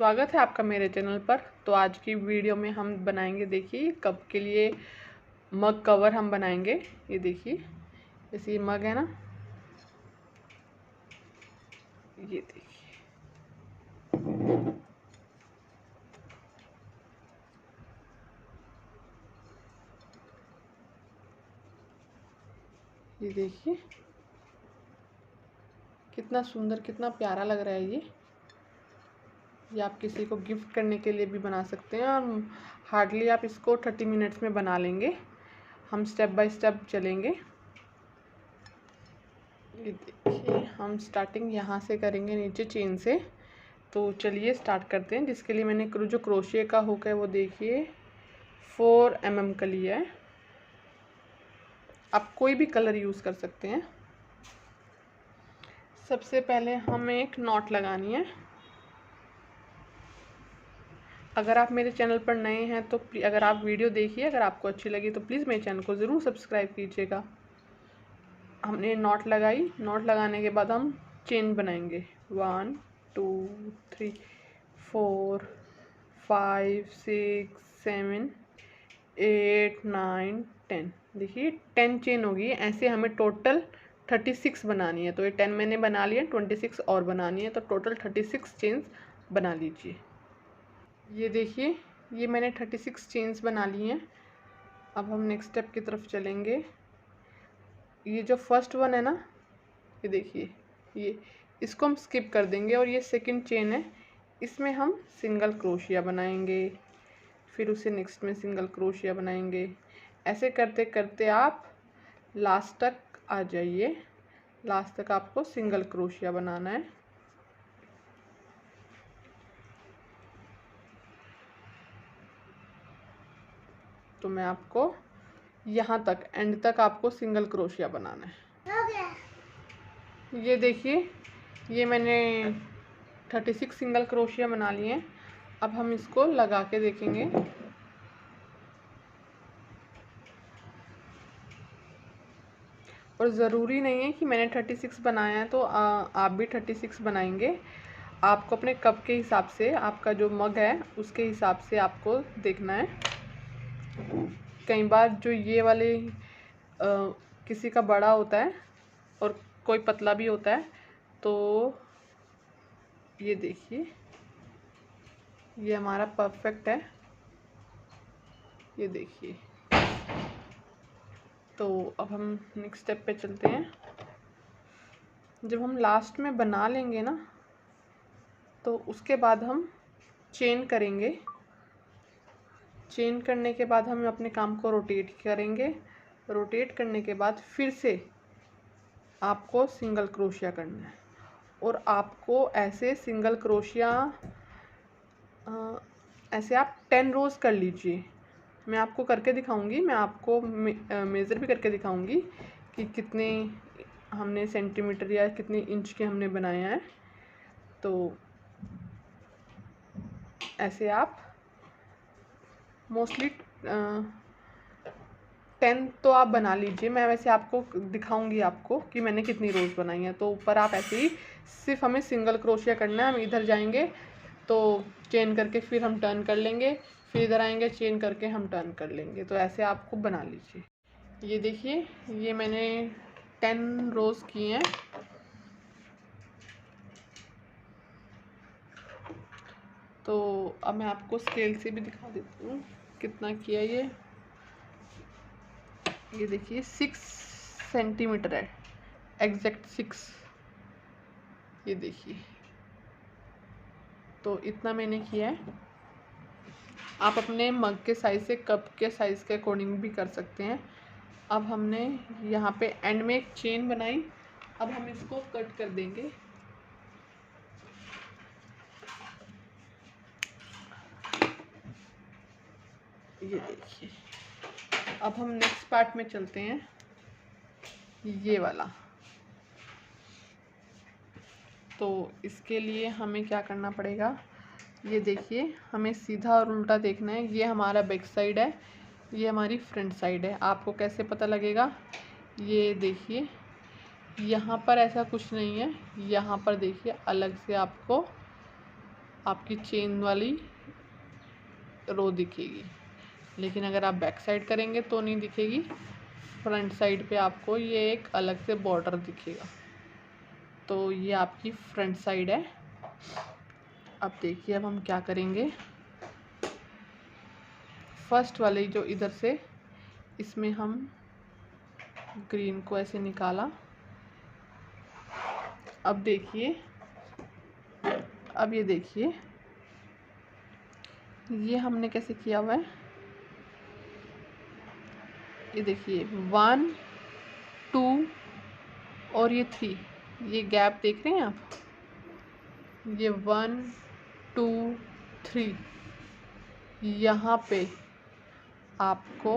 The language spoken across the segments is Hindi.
स्वागत है आपका मेरे चैनल पर। तो आज की वीडियो में हम बनाएंगे, देखिए कप के लिए मग कवर हम बनाएंगे। ये देखिए, जैसे ये मग है ना, ये देखिए, ये देखिए कितना सुंदर, कितना प्यारा लग रहा है। ये आप किसी को गिफ्ट करने के लिए भी बना सकते हैं और हार्डली आप इसको 30 मिनट्स में बना लेंगे। हम स्टेप बाय स्टेप चलेंगे। ये देखिए, हम स्टार्टिंग यहाँ से करेंगे, नीचे चेन से। तो चलिए स्टार्ट करते हैं। जिसके लिए मैंने जो क्रोशिया का हुक है वो देखिए 4 mm का लिया है। आप कोई भी कलर यूज़ कर सकते हैं। सबसे पहले हमें एक नॉट लगानी है। अगर आप मेरे चैनल पर नए हैं तो अगर आप वीडियो देखिए, अगर आपको अच्छी लगी तो प्लीज़ मेरे चैनल को ज़रूर सब्सक्राइब कीजिएगा। हमने नॉट लगाई। नॉट लगाने के बाद हम चेन बनाएंगे। 1 2 3 4 5 6 7 8 9 10। देखिए 10 चेन होगी। ऐसे हमें टोटल 36 बनानी है। तो ये 10 मैंने बना लिया, 26 और बनानी है, तो टोटल 36 चेन्स बना लीजिए। ये देखिए, ये मैंने 36 चेन्स बना ली हैं। अब हम नेक्स्ट स्टेप की तरफ चलेंगे। ये जो फर्स्ट वन है ना, ये देखिए, ये इसको हम स्किप कर देंगे और ये सेकंड चेन है, इसमें हम सिंगल क्रोशिया बनाएंगे। फिर उसे नेक्स्ट में सिंगल क्रोशिया बनाएंगे। ऐसे करते करते आप लास्ट तक आ जाइए। लास्ट तक आपको सिंगल क्रोशिया बनाना है। तो मैं आपको यहाँ तक, एंड तक आपको सिंगल क्रोशिया बनाना है। ये देखिए, ये मैंने 36 सिंगल क्रोशिया बना लिए हैं। अब हम इसको लगा के देखेंगे। और ज़रूरी नहीं है कि मैंने 36 बनाया है तो आप भी 36 बनाएंगे। आपको अपने कप के हिसाब से, आपका जो मग है उसके हिसाब से आपको देखना है। कई बार जो ये वाले किसी का बड़ा होता है और कोई पतला भी होता है। तो ये देखिए, ये हमारा परफेक्ट है। ये देखिए। तो अब हम नेक्स्ट स्टेप पे चलते हैं। जब हम लास्ट में बना लेंगे ना, तो उसके बाद हम चेन करेंगे। चेन करने के बाद हम अपने काम को रोटेट करेंगे। रोटेट करने के बाद फिर से आपको सिंगल क्रोशिया करना है। और आपको ऐसे सिंगल क्रोशिया ऐसे आप 10 रोज़ कर लीजिए। मैं आपको करके दिखाऊंगी। मैं आपको मेज़र भी करके दिखाऊंगी कि कितने हमने सेंटीमीटर या कितने इंच के हमने बनाया है। तो ऐसे आप मोस्टली 10 तो आप बना लीजिए। मैं वैसे आपको दिखाऊंगी आपको कि मैंने कितनी रोज़ बनाई है। तो ऊपर आप ऐसे ही सिर्फ हमें सिंगल क्रोशिया करना है। हम इधर जाएंगे तो चेन करके फिर हम टर्न कर लेंगे, फिर इधर आएंगे चेन करके हम टर्न कर लेंगे। तो ऐसे आपको बना लीजिए। ये देखिए, ये मैंने 10 रोज़ किए हैं। तो अब मैं आपको स्केल से भी दिखा देती हूँ कितना किया ये देखिए 6 सेंटीमीटर है, एग्जैक्ट 6। ये देखिए, तो इतना मैंने किया है। आप अपने मग के साइज़ से, कप के साइज़ के अकॉर्डिंग भी कर सकते हैं। अब हमने यहाँ पे एंड में एक चेन बनाई। अब हम इसको कट कर देंगे। ये देखिए, अब हम नेक्स्ट पार्ट में चलते हैं, ये वाला। तो इसके लिए हमें क्या करना पड़ेगा, ये देखिए, हमें सीधा और उल्टा देखना है। ये हमारा बैक साइड है, ये हमारी फ्रंट साइड है। आपको कैसे पता लगेगा, ये देखिए, यहाँ पर ऐसा कुछ नहीं है। यहाँ पर देखिए अलग से आपको आपकी चेन वाली रो दिखेगी, लेकिन अगर आप बैक साइड करेंगे तो नहीं दिखेगी। फ्रंट साइड पे आपको ये एक अलग से बॉर्डर दिखेगा। तो ये आपकी फ्रंट साइड है। अब देखिए, अब हम क्या करेंगे, फर्स्ट वाले जो इधर से, इसमें हम ग्रीन को ऐसे निकाला। अब देखिए, अब ये देखिए, ये हमने कैसे किया हुआ है। ये देखिए 1 2 और ये 3, ये गैप देख रहे हैं आप, ये 1 2 3, यहाँ पे आपको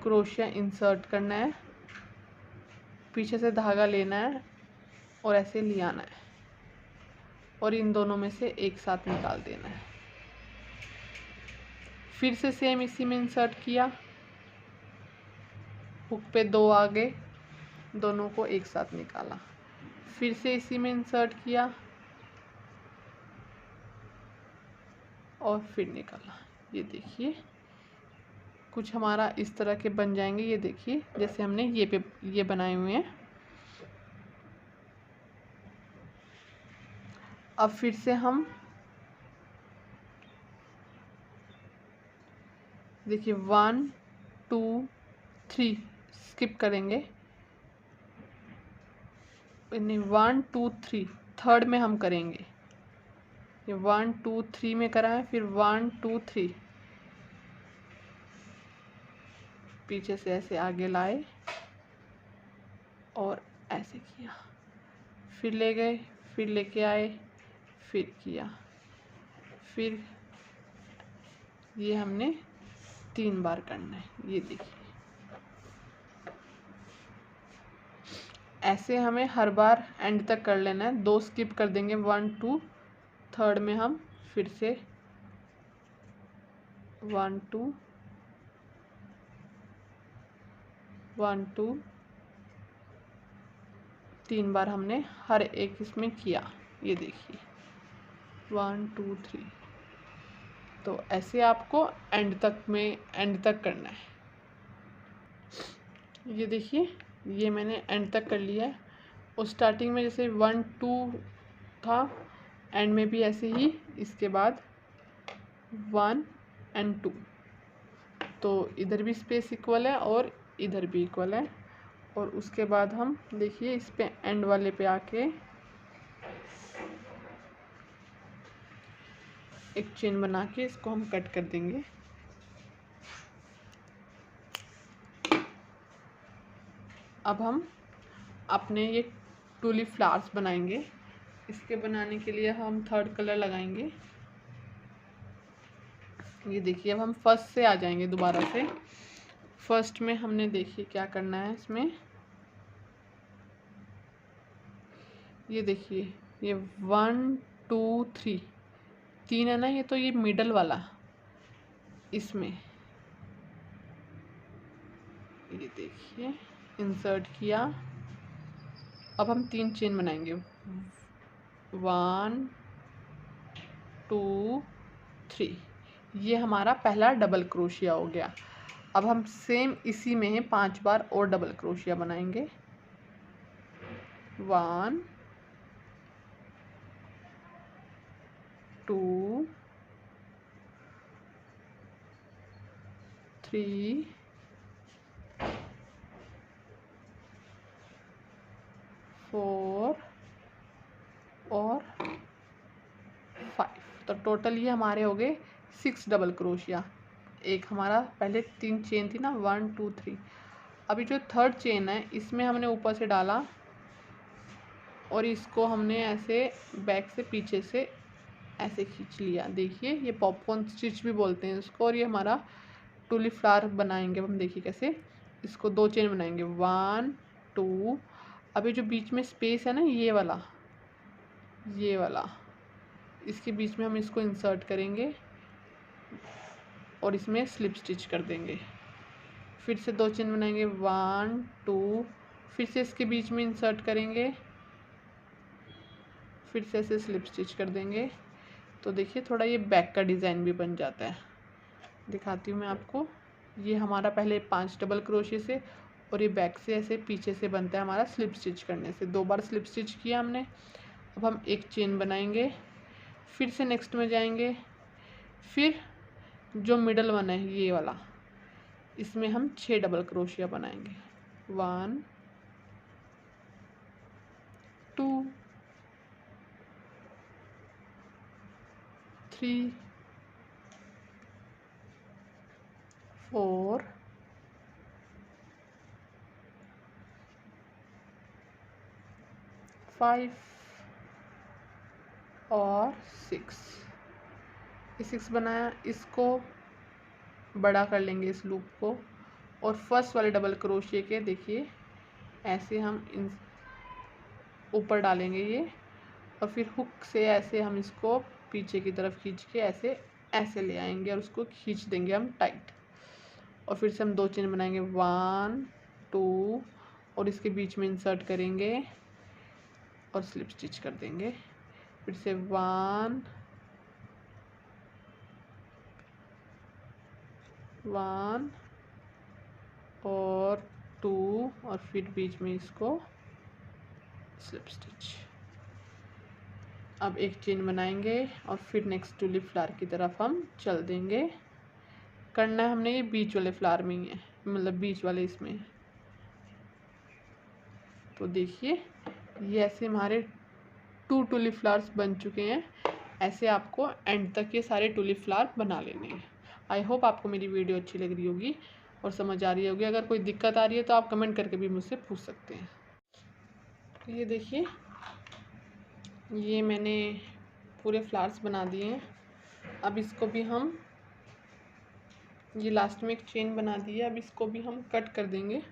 क्रोशिया इंसर्ट करना है, पीछे से धागा लेना है और ऐसे ले आना है और इन दोनों में से एक साथ निकाल देना है। फिर से सेम इसी में इंसर्ट किया, हुक पे 2 आगे, दोनों को एक साथ निकाला, फिर से इसी में इंसर्ट किया और फिर निकाला। ये देखिए, कुछ हमारा इस तरह के बन जाएंगे। ये देखिए, जैसे हमने ये बनाए हुए हैं। अब फिर से हम देखिए 1 2 3 स्किप करेंगे, नहीं 1 2 3 थर्ड में हम करेंगे। ये 1 2 3 में करा है, फिर 1 2 3 पीछे से ऐसे आगे लाए और ऐसे किया, फिर ले गए, फिर लेके आए, फिर किया, फिर ये हमने 3 बार करना है। ये देखिए, ऐसे हमें हर बार एंड तक कर लेना है। 2 स्किप कर देंगे, 1 2, थर्ड में हम फिर से 1 2 1 2 3 बार हमने हर एक इसमें किया। ये देखिए 1 2 3, तो ऐसे आपको एंड तक करना है। ये देखिए, ये मैंने एंड तक कर लिया है। और स्टार्टिंग में जैसे 1 2 था, एंड में भी ऐसे ही, इसके बाद 1 और 2, तो इधर भी स्पेस इक्वल है और इधर भी इक्वल है। और उसके बाद हम देखिए इस पे एंड वाले पे आके एक चेन बना के इसको हम कट कर देंगे। अब हम अपने ये टूलिप फ्लावर्स बनाएंगे। इसके बनाने के लिए हम थर्ड कलर लगाएंगे। ये देखिए, अब हम फर्स्ट से आ जाएंगे दोबारा से। फर्स्ट में हमने देखिए क्या करना है इसमें। ये देखिए, ये 1 2 3 3 है ना, ये तो ये मिडल वाला इसमें, ये देखिए इंसर्ट किया। अब हम 3 चेन बनाएंगे, 1 2 3, ये हमारा पहला डबल क्रोशिया हो गया। अब हम सेम इसी में 5 बार और डबल क्रोशिया बनाएंगे। 1 2 3 4 और 5, तो टोटल ये हमारे हो गए 6 डबल क्रोशिया। एक हमारा पहले 3 चेन थी ना, 1 2 3। अभी जो थर्ड चेन है इसमें हमने ऊपर से डाला और इसको हमने ऐसे बैक से पीछे से ऐसे खींच लिया। देखिए, ये पॉपकॉर्न स्टिच भी बोलते हैं इसको। और ये हमारा टूलिप फ्लावर बनाएंगे हम। देखिए कैसे, इसको 2 चेन बनाएंगे, 1 2। अभी जो बीच में स्पेस है ना, ये वाला, इसके बीच में हम इसको इंसर्ट करेंगे और इसमें स्लिप स्टिच कर देंगे। फिर से 2 चेन बनाएंगे, 1 2, फिर से इसके बीच में इंसर्ट करेंगे, फिर से ऐसे स्लिप स्टिच कर देंगे। तो देखिए थोड़ा ये बैक का डिज़ाइन भी बन जाता है। दिखाती हूँ मैं आपको। ये हमारा पहले 5 डबल क्रोशे से और ये बैक से ऐसे पीछे से बनता है हमारा स्लिप स्टिच करने से। 2 बार स्लिप स्टिच किया हमने। अब हम एक चेन बनाएंगे, फिर से नेक्स्ट में जाएंगे, फिर जो मिडल वन है ये वाला, इसमें हम 6 डबल क्रोशिया बनाएंगे। 1 2 3 4 5 और 6। ये 6 बनाया। इसको बड़ा कर लेंगे इस लूप को, और फर्स्ट वाले डबल क्रोशिया के देखिए ऐसे हम इन ऊपर डालेंगे ये, और फिर हुक से ऐसे हम इसको पीछे की तरफ खींच के ऐसे ऐसे ले आएंगे और उसको खींच देंगे हम टाइट। और फिर से हम 2 चेन बनाएंगे, 1 2 और इसके बीच में इंसर्ट करेंगे और स्लिप स्टिच कर देंगे। फिर से 1 1 और 2 और फिर बीच में इसको स्लिप स्टिच। अब एक चेन बनाएंगे और फिर नेक्स्ट टूलिप फ्लावर की तरफ हम चल देंगे। करना है हमने ये बीच वाले फ्लावर में ही है, मतलब बीच वाले इसमें। तो देखिए ये ऐसे हमारे 2 टूलिप फ्लावर्स बन चुके हैं। ऐसे आपको एंड तक ये सारे टूलिप फ्लावर बना लेने हैं। आई होप आपको मेरी वीडियो अच्छी लग रही होगी और समझ आ रही होगी। अगर कोई दिक्कत आ रही है तो आप कमेंट करके भी मुझसे पूछ सकते हैं। तो ये देखिए ये मैंने पूरे फ्लावर्स बना दिए हैं। अब इसको भी हम, ये लास्ट में एक चेन बना दी है, अब इसको भी हम कट कर देंगे।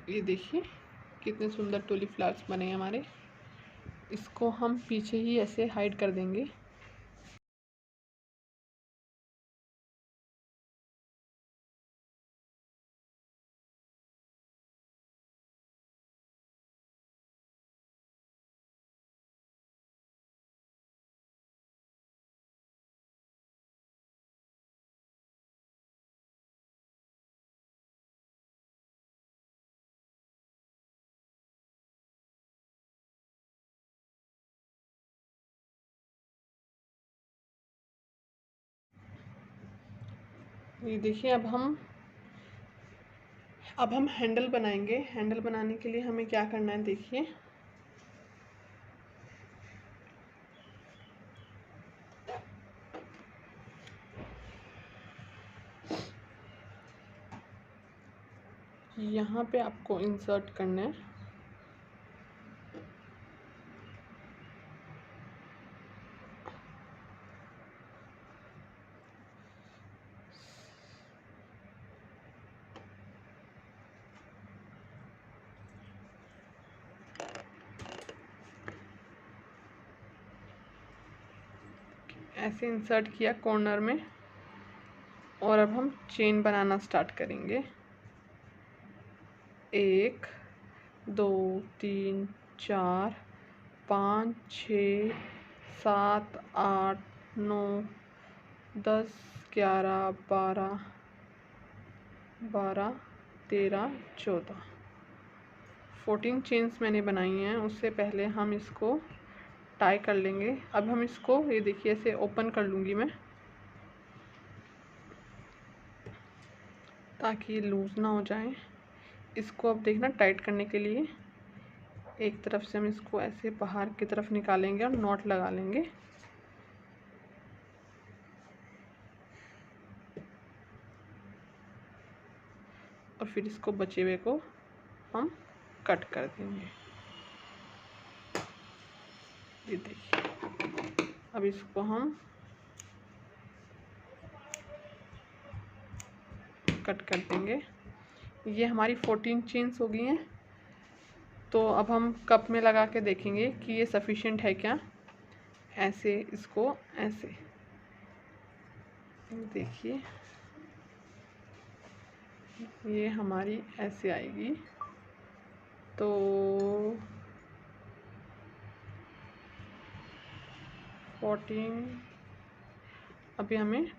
ये देखिए कितने सुंदर टूलिप फ्लावर्स बने हैं हमारे। इसको हम पीछे ही ऐसे हाइड कर देंगे। ये देखिए अब हम हैंडल बनाएंगे। हैंडल बनाने के लिए हमें क्या करना है देखिए, यहाँ पे आपको इंसर्ट करना है। ऐसे इंसर्ट किया कॉर्नर में, और अब हम चेन बनाना स्टार्ट करेंगे। 1 2 3 4 5 6 7 8 9 10 11 12 13 14 14 चेन्स मैंने बनाई हैं। उससे पहले हम इसको टाई कर लेंगे। अब हम इसको ये देखिए ऐसे ओपन कर लूँगी मैं, ताकि ये लूज़ ना हो जाए। इसको अब देखना टाइट करने के लिए एक तरफ से हम इसको ऐसे बाहर की तरफ निकालेंगे और नॉट लगा लेंगे। और फिर इसको बचे हुए को हम कट कर देंगे। ये देखिए अब इसको हम कट कर देंगे। ये हमारी 14 चेन्स हो गई हैं। तो अब हम कप में लगा के देखेंगे कि ये सफिशिएंट है क्या। ऐसे इसको ऐसे देखिए, ये हमारी ऐसे आएगी। तो 14, अभी हमें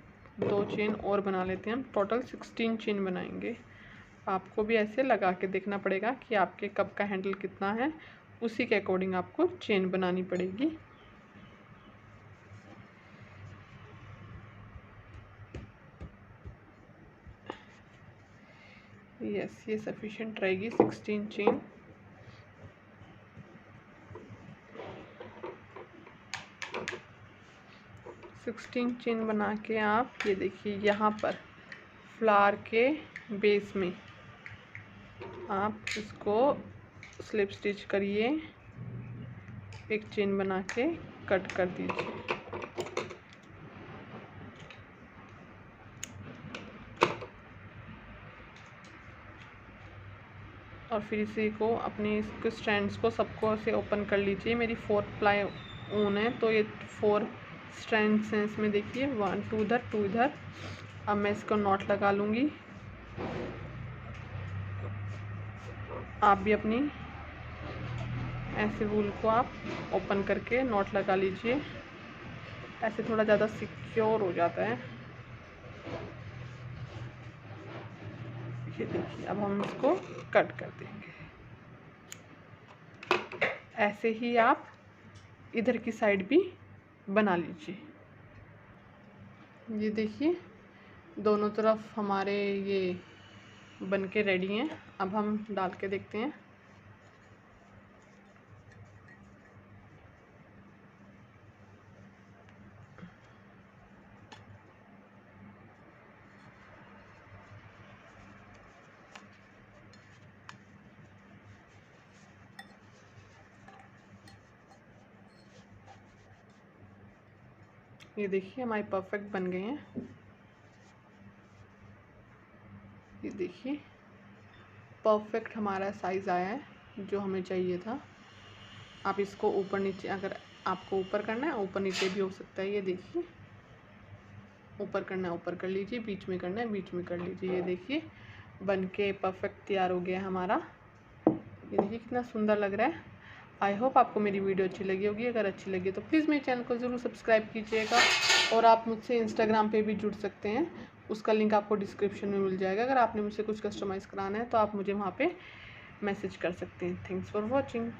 2 चेन और बना लेते हैं। हम टोटल 16 चेन बनाएंगे। आपको भी ऐसे लगा के देखना पड़ेगा कि आपके कप का हैंडल कितना है, उसी के अकॉर्डिंग आपको चेन बनानी पड़ेगी। यस, ये सफिशिएंट रहेगी 16 चेन। सिक्सटीन चेन बना के आप ये देखिए यहाँ पर फ्लावर के बेस में आप इसको स्लिप स्टिच करिए, एक चेन बना के कट कर दीजिए। और फिर इसी को अपने इसके स्ट्रैंड्स को सबको ऐसे ओपन कर लीजिए। मेरी 4 प्लाई ऊन है तो ये 4 स्ट्रैंड्स हैं इसमें। देखिए 1 2 इधर 2 इधर। अब मैं इसको नॉट लगा लूँगी। आप भी अपनी ऐसे वूल को आप ओपन करके नॉट लगा लीजिए, ऐसे थोड़ा ज़्यादा सिक्योर हो जाता है। ये देखिए अब हम इसको कट कर देंगे। ऐसे ही आप इधर की साइड भी बना लीजिए। ये देखिए दोनों तरफ हमारे ये बन के रेडी हैं। अब हम डाल के देखते हैं। ये देखिए हमारे परफेक्ट बन गए हैं। ये देखिए परफेक्ट हमारा साइज़ आया है जो हमें चाहिए था। आप इसको ऊपर नीचे, अगर आपको ऊपर करना है ऊपर नीचे भी हो सकता है। ये देखिए ऊपर करना है ऊपर कर लीजिए, बीच में करना है बीच में कर लीजिए। ये देखिए बन के परफेक्ट तैयार हो गया हमारा। ये देखिए कितना सुंदर लग रहा है। आई होप आपको मेरी वीडियो अच्छी लगी होगी। अगर अच्छी लगी तो प्लीज़ मेरे चैनल को ज़रूर सब्सक्राइब कीजिएगा। और आप मुझसे इंस्टाग्राम पे भी जुड़ सकते हैं, उसका लिंक आपको डिस्क्रिप्शन में मिल जाएगा। अगर आपने मुझसे कुछ कस्टमाइज़ कराना है तो आप मुझे वहाँ पे मैसेज कर सकते हैं। Thanks for watching.